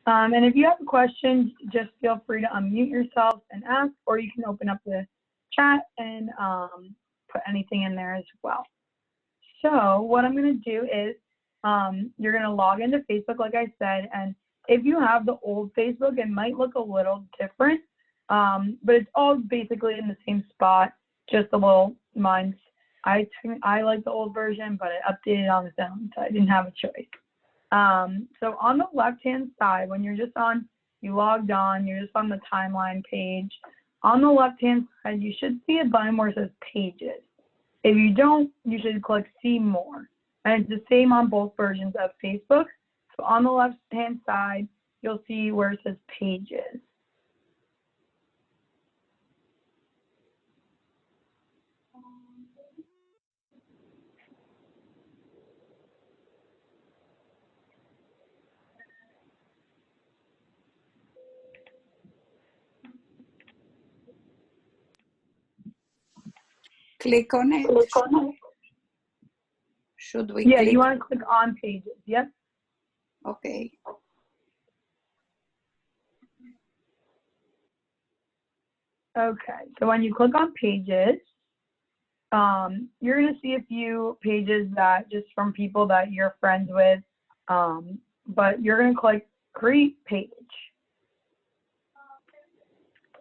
And if you have a question, just feel free to unmute yourself and ask, or you can open up the chat and put anything in there as well. So what I'm going to do is you're going to log into Facebook, like I said, and if you have the old Facebook, it might look a little different, but it's all basically in the same spot, just a little mine's. I like the old version, but it updated on its own, so I didn't have a choice. So on the left-hand side, when you're just on, you logged on, you're just on the timeline page. On the left-hand side, you should see a button where it says Pages. If you don't, you should click See More. And it's the same on both versions of Facebook. So on the left-hand side, you'll see where it says Pages. Click on it. Should we Yeah, click? you want to click on Pages, yep. Okay. Okay, so when you click on Pages, you're going to see a few pages that just from people that you're friends with, but you're going to click Create Page.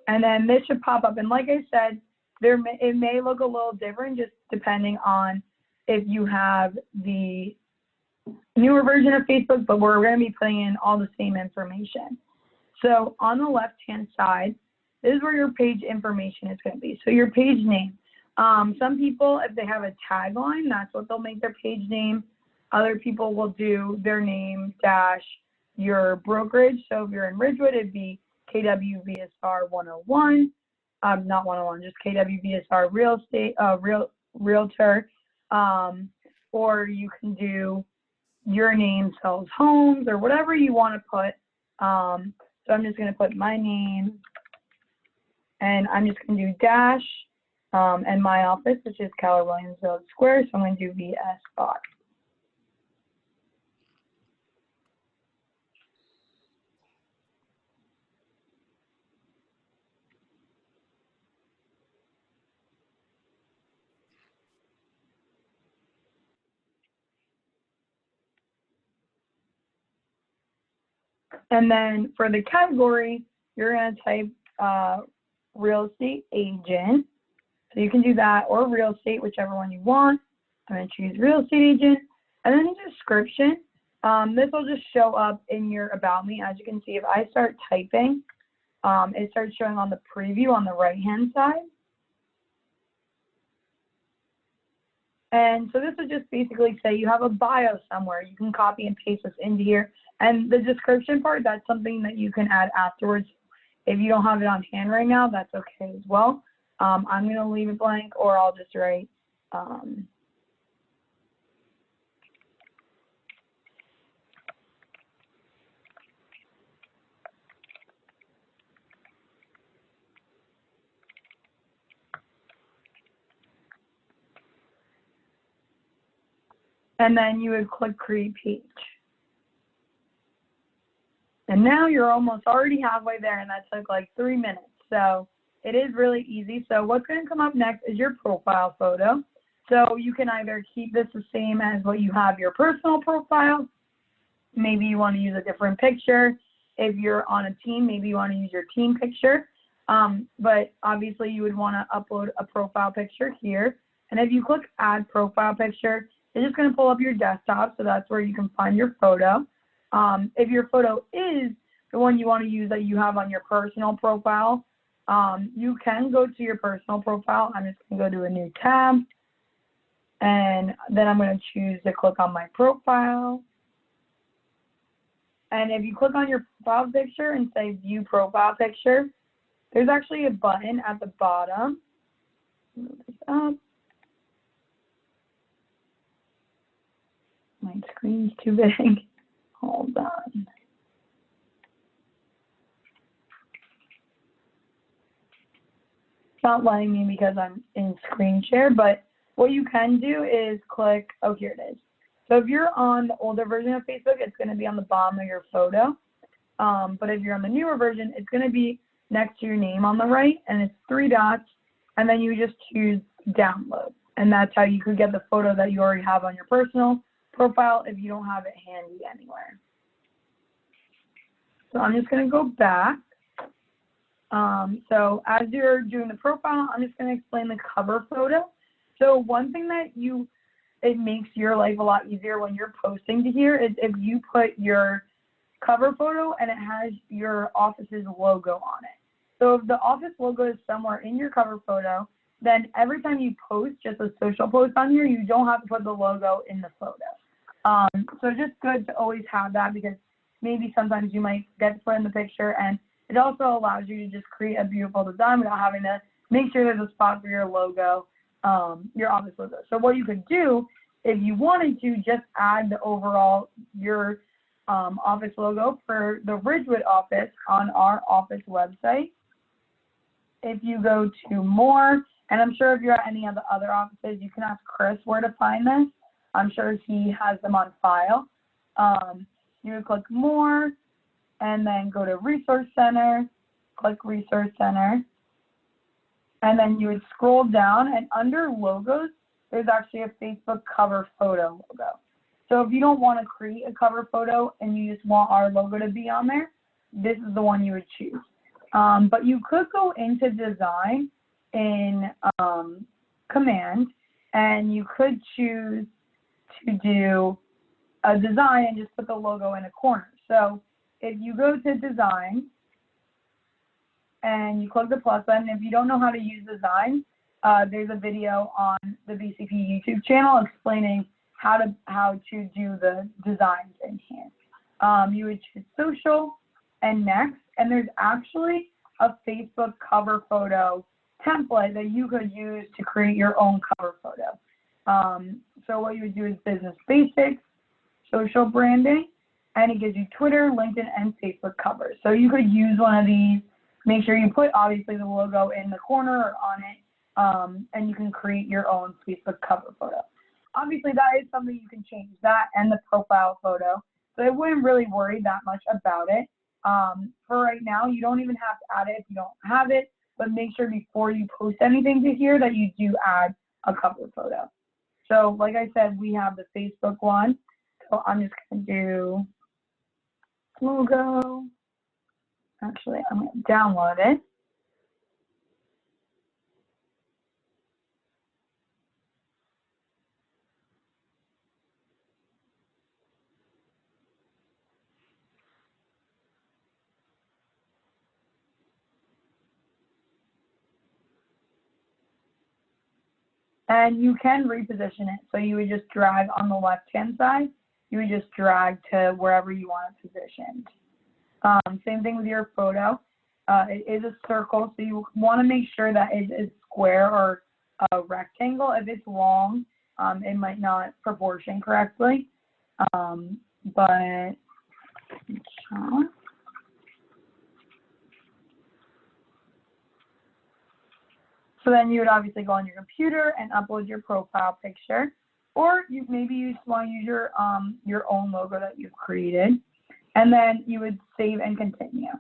And then this should pop up. And like I said, it may look a little different just depending on if you have the newer version of Facebook, but we're going to be putting in all the same information. So on the left-hand side, this is where your page information is going to be. So your page name. Some people, if they have a tagline, that's what they'll make their page name. Other people will do their name dash your brokerage. So if you're in Ridgewood, it'd be KWVSR 101. Not 101, just KWVSR Real Estate, Realtor. Or you can do your name sells homes or whatever you want to put. So I'm just going to put my name, and I'm just going to do dash and my office, which is Keller Williams Village Square. So I'm going to do VS box. And then for the category, you're going to type real estate agent. So you can do that, or real estate, whichever one you want. I'm going to choose real estate agent. And then the description, this will just show up in your About Me. As you can see, if I start typing, it starts showing on the preview on the right-hand side. And so this would just basically say you have a bio somewhere. You can copy and paste this into here. And the description part, that's something that you can add afterwards. If you don't have it on hand right now, that's okay as well. I'm going to leave it blank, or I'll just write and then you would click Create Page. And now you're almost already halfway there, and that took like 3 minutes. So it is really easy. So what's going to come up next is your profile photo. So you can either keep this the same as what you have your personal profile. Maybe you want to use a different picture. If you're on a team, maybe you want to use your team picture. But obviously you would want to upload a profile picture here. And if you click Add Profile Picture, it's just going to pull up your desktop. So that's where you can find your photo. If your photo is the one you want to use that you have on your personal profile, you can go to your personal profile. I'm just going to go to a new tab, and then I'm going to choose to click on my profile. And if you click on your profile picture and say View Profile Picture, there's actually a button at the bottom. Move this up. My screen's too big. Hold on. not letting me because I'm in screen share, but what you can do is click, oh, here it is. So if you're on the older version of Facebook, it's going to be on the bottom of your photo. But if you're on the newer version, it's going to be next to your name on the right, and it's 3 dots, and then you just choose download. And that's how you could get the photo that you already have on your personal profile if you don't have it handy anywhere. So I'm just going to go back. So as you're doing the profile, I'm just going to explain the cover photo. So one thing that it makes your life a lot easier when you're posting to here is if you put your cover photo and it has your office's logo on it. So if the office logo is somewhere in your cover photo, then every time you post just a social post on here, you don't have to put the logo in the photo. So it's just good to always have that, because maybe sometimes you might get to put in the picture, and it also allows you to just create a beautiful design without having to make sure there's a spot for your logo, your office logo. So what you could do, if you wanted to, just add the overall, your office logo for the Ridgewood office on our office website. If you go to more, and I'm sure if you're at any of the other offices, you can ask Chris where to find this. I'm sure he has them on file. You would click more, and then go to Resource Center, click Resource Center, and then you would scroll down, and under logos, there's actually a Facebook cover photo logo. So if you don't want to create a cover photo and you just want our logo to be on there, this is the one you would choose. But you could go into design in command, and you could choose to do a design and just put the logo in a corner. So if you go to design and you click the plus button, if you don't know how to use design, there's a video on the BCP YouTube channel explaining how to do the designs in here. You would choose social and next, and there's actually a Facebook cover photo template that you could use to create your own cover photo. So what you would do is business basics, social branding, and it gives you Twitter, LinkedIn, and Facebook covers. So you could use one of these. Make sure you put, obviously, the logo in the corner or on it, and you can create your own Facebook cover photo. Obviously, that is something you can change, that and the profile photo. So I wouldn't really worry that much about it. For right now, you don't even have to add it if you don't have it, but make sure before you post anything to here that you do add a cover photo. So like I said, we have the Facebook one. So I'm just going to do logo. Actually, I'm going to download it. And you can reposition it. So you would just drag on the left-hand side. You would just drag to wherever you want it positioned. Same thing with your photo. It is a circle, so you want to make sure that it is square or a rectangle. If it's long, it might not proportion correctly. But so then you would obviously go on your computer and upload your profile picture, or maybe you just want to use your own logo that you've created, and then you would save and continue.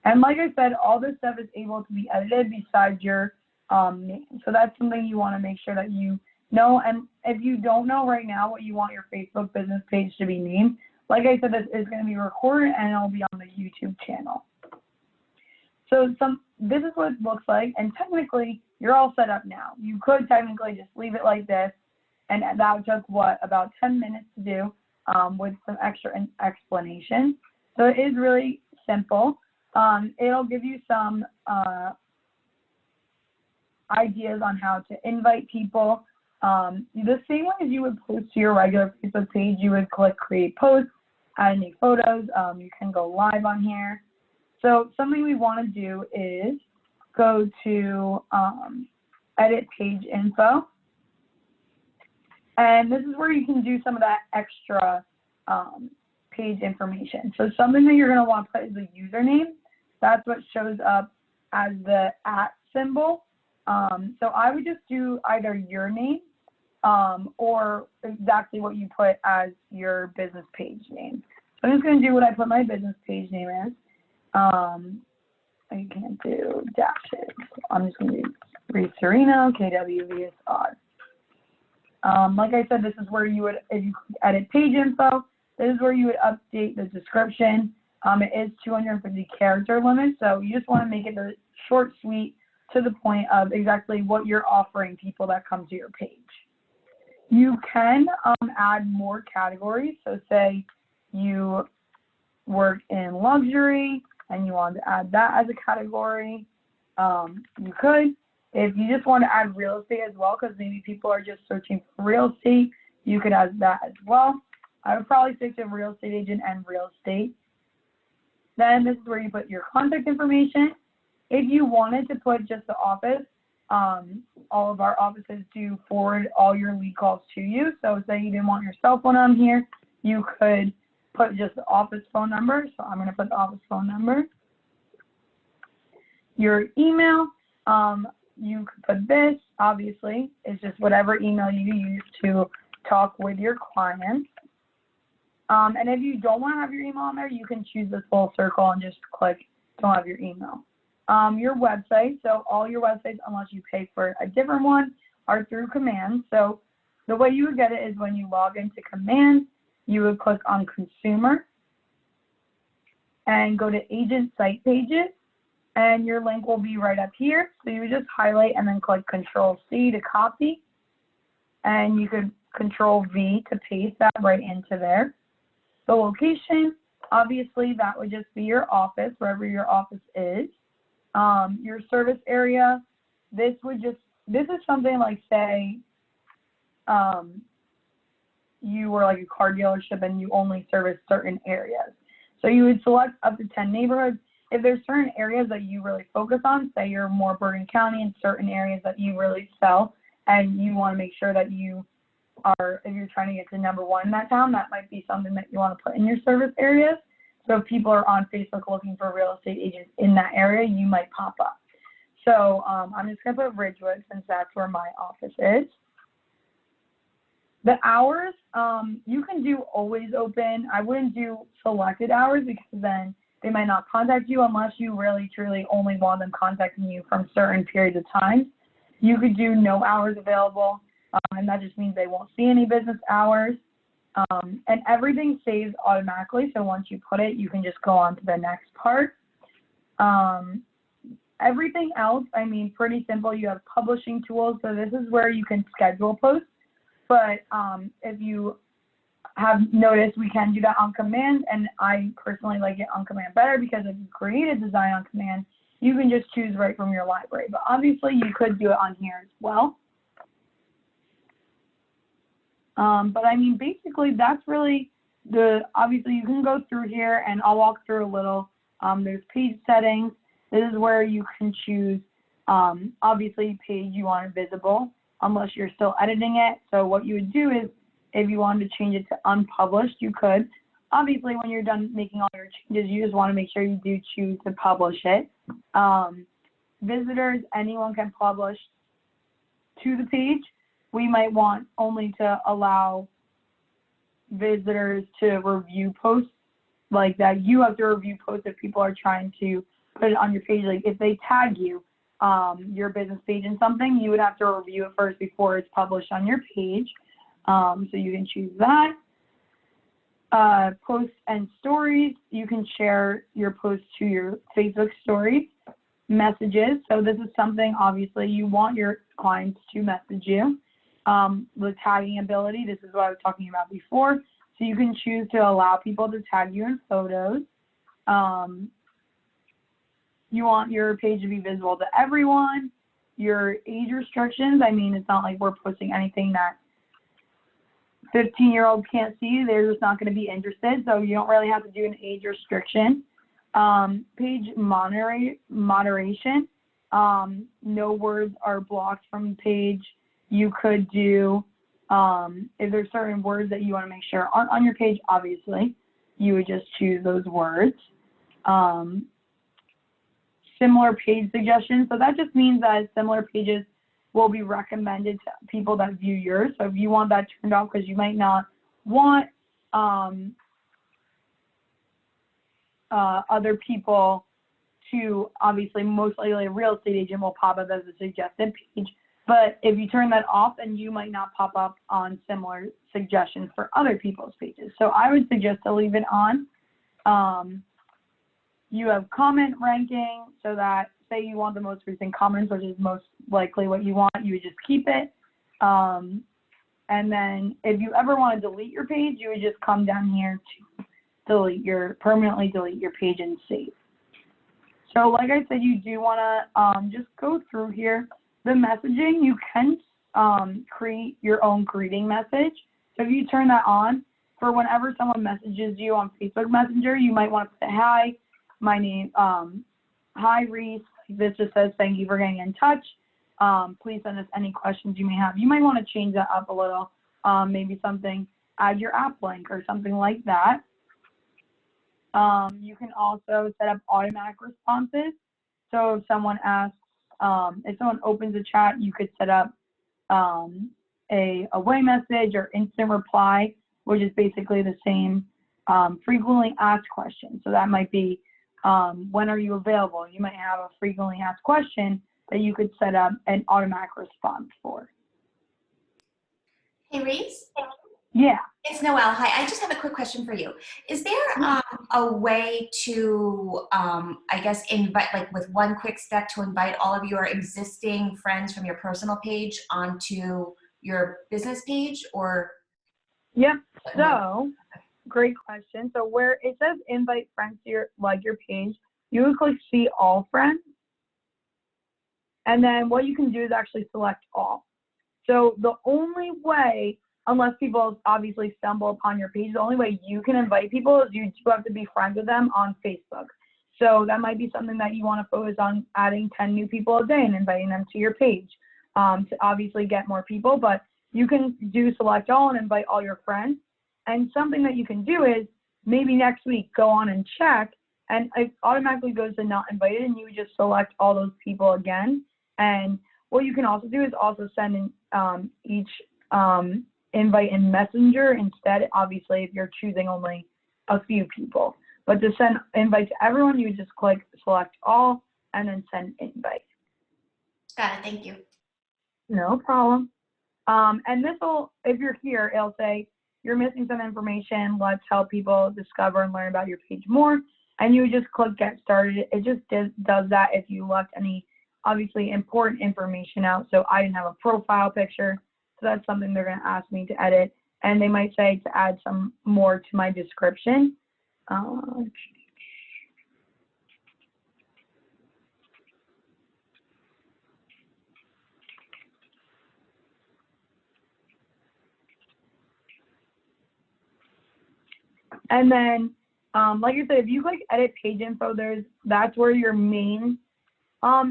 And like I said, all this stuff is able to be edited besides your name. So that's something you want to make sure that you know. And if you don't know right now what you want your Facebook business page to be named, like I said, this is going to be recorded and it'll be on the YouTube channel. So this is what it looks like, and technically you're all set up now. You could technically just leave it like this, and that took about 10 minutes to do with some extra explanation. So it is really simple. It'll give you some ideas on how to invite people. The same way as you would post to your regular Facebook page, you would click create post, add any photos. You can go live on here. So something we want to do is go to edit page info. And this is where you can do some of that extra page information. So something that you're going to want to put is a username. That's what shows up as the @ symbol So I would just do either your name or exactly what you put as your business page name. So I'm just going to do what I put my business page name as. I can't do dashes. I'm just going to do Reed Serino, KWV is odd. Like I said, this is where you would, if you edit page info, this is where you would update the description. It is 250 character limit, so you just want to make it a short, sweet, to the point of exactly what you're offering people that come to your page. You can add more categories. So say you work in luxury and you want to add that as a category, you could. If you just want to add real estate as well, because maybe people are just searching for real estate, you could add that as well. I would probably stick to real estate agent and real estate. Then this is where you put your contact information. If you wanted to put just the office, all of our offices do forward all your lead calls to you. So say you didn't want your cell phone on here, you could put just the office phone number. So I'm going to put the office phone number. Your email, you could put this, obviously. It's just whatever email you use to talk with your clients. And if you don't want to have your email on there, you can choose this little circle and just click don't have your email. Your website, so all your websites, unless you pay for a different one, are through command. So the way you would get it is when you log into command, you would click on consumer and go to agent site pages, and your link will be right up here. So you would just highlight and then click Control-C to copy, and you could Control-V to paste that right into there. The location, obviously, that would just be your office, wherever your office is. Your service area, this is something like, say, you were like a car dealership and you only service certain areas. So you would select up to 10 neighborhoods. If there's certain areas that you really focus on, say you're more Bergen County and certain areas that you really sell, and you want to make sure that you are, if you're trying to get to number one in that town, that might be something that you want to put in your service areas. So if people are on Facebook looking for real estate agents in that area, you might pop up. So I'm just going to put Ridgewood since that's where my office is. The hours, you can do always open. I wouldn't do selected hours because then they might not contact you unless you really truly only want them contacting you from certain periods of time. You could do no hours available, and that just means they won't see any business hours. And everything saves automatically, so once you put it, you can just go on to the next part. Everything else, I mean, pretty simple. You have publishing tools, so this is where you can schedule posts. But if you have noticed, we can do that on command, and I personally like it on command better because if you create a design on command, you can just choose right from your library. But obviously, you could do it on here as well. But I mean, basically, that's really obviously you can go through here and I'll walk through a little. There's page settings. This is where you can choose, obviously, page you want it visible unless you're still editing it. So what you would do is if you wanted to change it to unpublished, you could. Obviously, when you're done making all your changes, you just want to make sure you do choose to publish it. Visitors, anyone can publish to the page. We might want only to allow visitors to review posts like that. You have to review posts if people are trying to put it on your page. Like if they tag you, your business page in something, you would have to review it first before it's published on your page. So you can choose that. Posts and stories, you can share your posts to your Facebook stories. Messages, so this is something obviously you want your clients to message you. The tagging ability, this is what I was talking about before. So you can choose to allow people to tag you in photos. You want your page to be visible to everyone. Your age restrictions, I mean, it's not like we're posting anything that 15-year-olds can't see. They're just not going to be interested, so you don't really have to do an age restriction. Page moderation, no words are blocked from the page. You could do, if there's certain words that you want to make sure aren't on your page, obviously, you would just choose those words. similar page suggestions. So that just means that similar pages will be recommended to people that view yours. So if you want that turned off because you might not want other people to, obviously, most likely a real estate agent will pop up as a suggested page. But if you turn that off, then you might not pop up on similar suggestions for other people's pages. So I would suggest to leave it on. You have comment ranking, so that say you want the most recent comments, which is most likely what you want, you would just keep it. And then if you ever want to delete your page, you would just come down here to permanently delete your page and save. So like I said, you do want to just go through here. The messaging, you can create your own greeting message. So if you turn that on, for whenever someone messages you on Facebook Messenger, you might want to say, hi, my name, hi Reese, this just says thank you for getting in touch. Please send us any questions you may have. You might want to change that up a little, maybe something, add your app link or something like that. You can also set up automatic responses. So if someone asks, if someone opens a chat, you could set up a away message or instant reply, which is basically the same frequently asked question. So that might be, when are you available? You might have a frequently asked question that you could set up an automatic response for. Hey, Reese? Yeah. It's Noelle. Hi, I just have a quick question for you. Is there a way to, I guess, invite, like with one quick step, to invite all of your existing friends from your personal page onto your business page, or? Yep. So, great question. So where it says invite friends to your page, you would click see all friends. And then what you can do is actually select all. So the only way, unless people obviously stumble upon your page, the only way you can invite people is you do have to be friends with them on Facebook. So that might be something that you want to focus on, adding 10 new people a day and inviting them to your page to obviously get more people. But you can do select all and invite all your friends. And something that you can do is maybe next week go on and check, and it automatically goes to not invited, and you would just select all those people again. And what you can also do is also send in each invite in Messenger instead, obviously, if you're choosing only a few people. But to send invite to everyone, you would just click select all and then send invite. Got it, thank you. No problem. And this will, if you're here, it'll say you're missing some information. Let's help people discover and learn about your page more. And you would just click get started. It just does that if you left any obviously important information out. So I didn't have a profile picture. So that's something they're going to ask me to edit. And they might say to add some more to my description. And then, like I said, if you click edit page info, that's where your main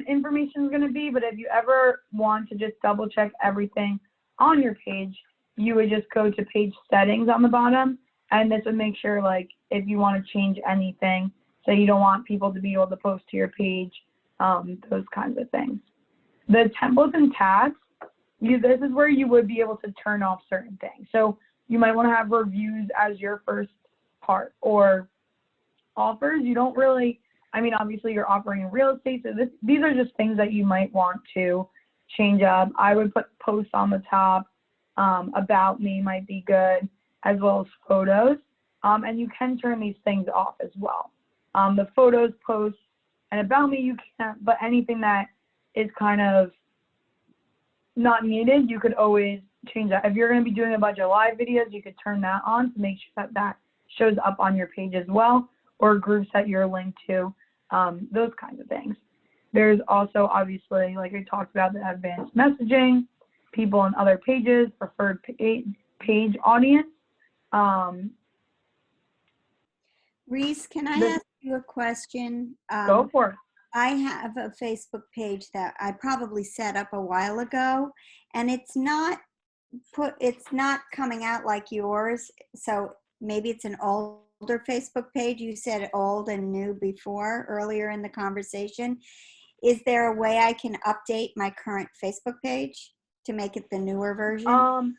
information is going to be. But if you ever want to just double check everything on your page, you would just go to page settings on the bottom, and this would make sure, like, if you want to change anything, so you don't want people to be able to post to your page, those kinds of things. The templates and tags, this is where you would be able to turn off certain things. So you might want to have reviews as your first part, or offers. You don't really, I mean, obviously you're offering in real estate, so these are just things that you might want to change up. I would put posts on the top. About me might be good, as well as photos. And you can turn these things off as well. The photos, posts, and about me you can't, but anything that is kind of not needed, you could always change that. If you're going to be doing a bunch of live videos, you could turn that on to make sure that that shows up on your page as well, or groups that you're linked to, those kinds of things. There's also, obviously, like I talked about, the advanced messaging, people on other pages, preferred page audience. Reese, can I ask you a question? Go for it. I have a Facebook page that I probably set up a while ago, and it's not coming out like yours. So maybe it's an old older Facebook page. You said old and new before, earlier in the conversation. Is there a way I can update my current Facebook page to make it the newer version?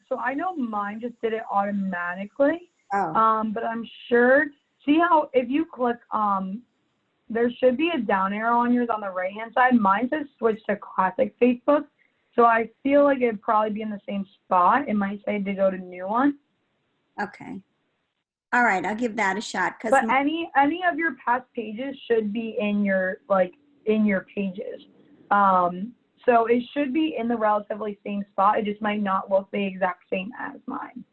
So I know mine just did it automatically. Oh, But I'm sure, see how if you click, there should be a down arrow on yours on the right-hand side. Mine says switch to classic Facebook. So I feel like it'd probably be in the same spot. It might say to go to new one. okay. All right, I'll give that a shot. But any of your past pages should be in your, in your pages. So it should be in the relatively same spot. It just might not look the exact same as mine.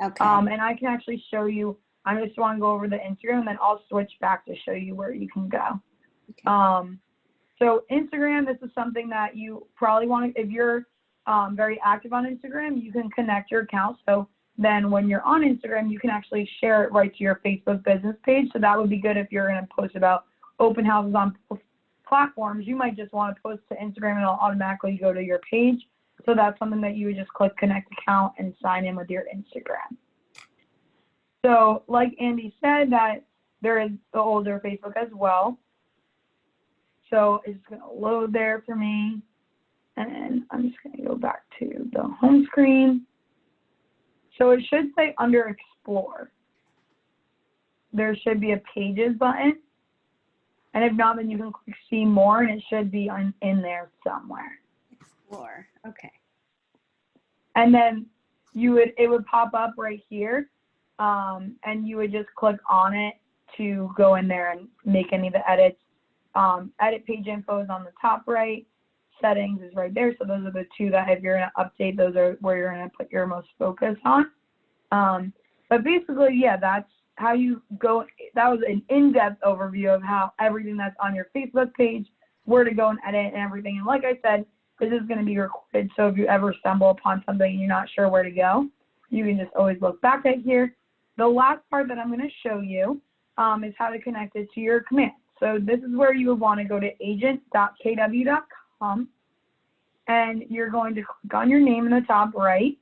Okay. And I can actually show you, I just want to go over the Instagram, and then I'll switch back to show you where you can go. Okay. So Instagram, this is something that you probably want to, if you're very active on Instagram, you can connect your account. So then when you're on Instagram, you can actually share it right to your Facebook business page. So that would be good if you're going to post about open houses on platforms. You might just want to post to Instagram and it'll automatically go to your page. So that's something that you would just click connect account and sign in with your Instagram. So like Andy said, that there is the older Facebook as well. So it's going to load there for me. And I'm just going to go back to the home screen. So it should say under Explore. There should be a Pages button. And if not, then you can click See More, and it should be in there somewhere. Explore. Okay. And then it would pop up right here, and you would just click on it to go in there and make any of the edits. Edit page info is on the top right. Settings is right there. So those are the two that if you're going to update, those are where you're going to put your most focus on. But basically, yeah, that's how you go. That was an in-depth overview of how everything that's on your Facebook page, where to go and edit and everything. And like I said, this is going to be recorded. So if you ever stumble upon something and you're not sure where to go, you can just always look back at here. The last part that I'm going to show you is how to connect it to your command. So this is where you would want to go to agent.kw.com, and you're going to click on your name in the top right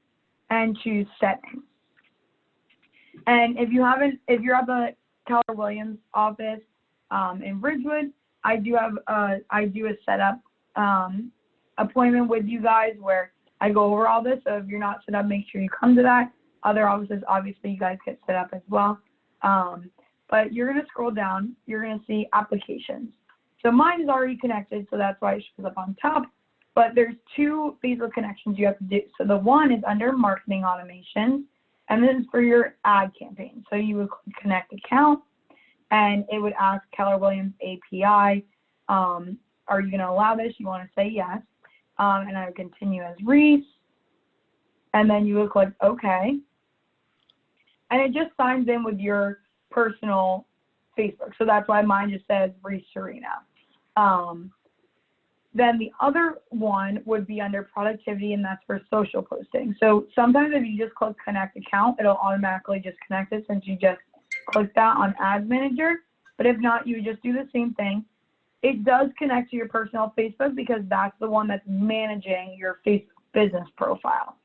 and choose settings. And if you're at the Keller Williams office in Ridgewood, I do a setup appointment with you guys where I go over all this. So if you're not set up, make sure you come to that. Other offices, obviously, you guys get set up as well. But you're going to scroll down. You're going to see applications. So mine is already connected, so that's why it shows up on top. But there's two Facebook connections you have to do. So the one is under marketing automation, and this is for your ad campaign. So you would click connect account, and it would ask Keller Williams API, are you going to allow this? You want to say yes. And I would continue as Reese, and then you would click OK. And it just signs in with your personal Facebook. So that's why mine just says Reese Serena. Then the other one would be under productivity, and that's for social posting. So sometimes if you just click connect account, it'll automatically just connect it since you just clicked that on Ads Manager. But if not, you just do the same thing. It does connect to your personal Facebook because that's the one that's managing your Facebook business profile.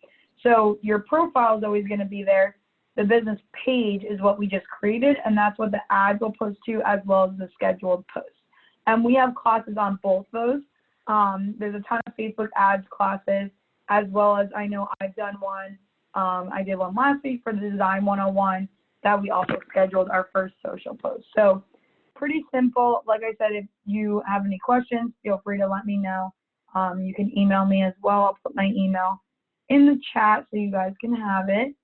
So your profile is always going to be there. The business page is what we just created, and that's what the ads will post to as well as the scheduled posts. And we have classes on both those. There's a ton of Facebook ads classes, as well as I know I've done one. I did one last week for the Design 101 that we also scheduled our first social post. So pretty simple. Like I said, if you have any questions, feel free to let me know. You can email me as well. I'll put my email in the chat so you guys can have it.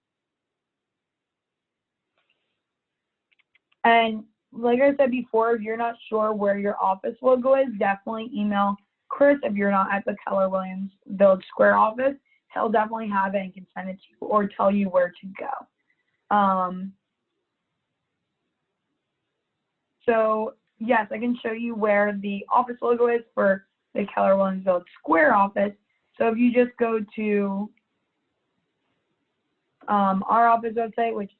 And like I said before, if you're not sure where your office logo is, definitely email Chris if you're not at the Keller Williams Village Square office. He'll definitely have it and can send it to you or tell you where to go. So yes, I can show you where the office logo is for the Keller Williams Village Square office. So if you just go to our office website, which is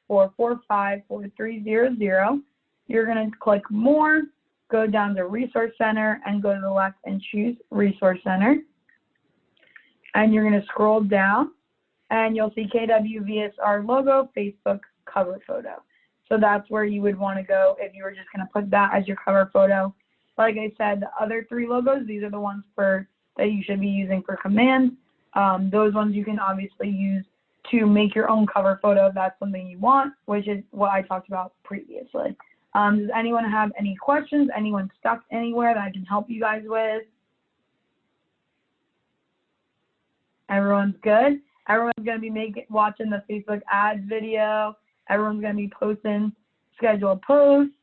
201-445-4300, you're going to click More, go down to Resource Center, and go to the left and choose Resource Center. And you're going to scroll down, and you'll see KWVSR logo, Facebook cover photo. So that's where you would want to go if you were just going to put that as your cover photo. Like I said, the other 3 logos, these are the ones that you should be using for commands. Those ones you can obviously use to make your own cover photo if that's something you want, which is what I talked about previously. Does anyone have any questions? Anyone stuck anywhere that I can help you guys with? Everyone's good? Everyone's going to be watching the Facebook ads video. Everyone's going to be posting scheduled posts.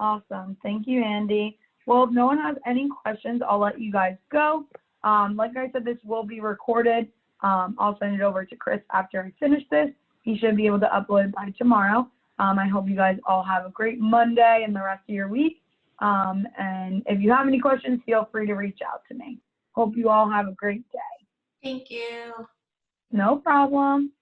Awesome. Thank you, Andy. Well, if no one has any questions, I'll let you guys go. Like I said, this will be recorded. I'll send it over to Chris after I finish this. He should be able to upload by tomorrow. I hope you guys all have a great Monday and the rest of your week. And if you have any questions, feel free to reach out to me. Hope you all have a great day. Thank you. No problem.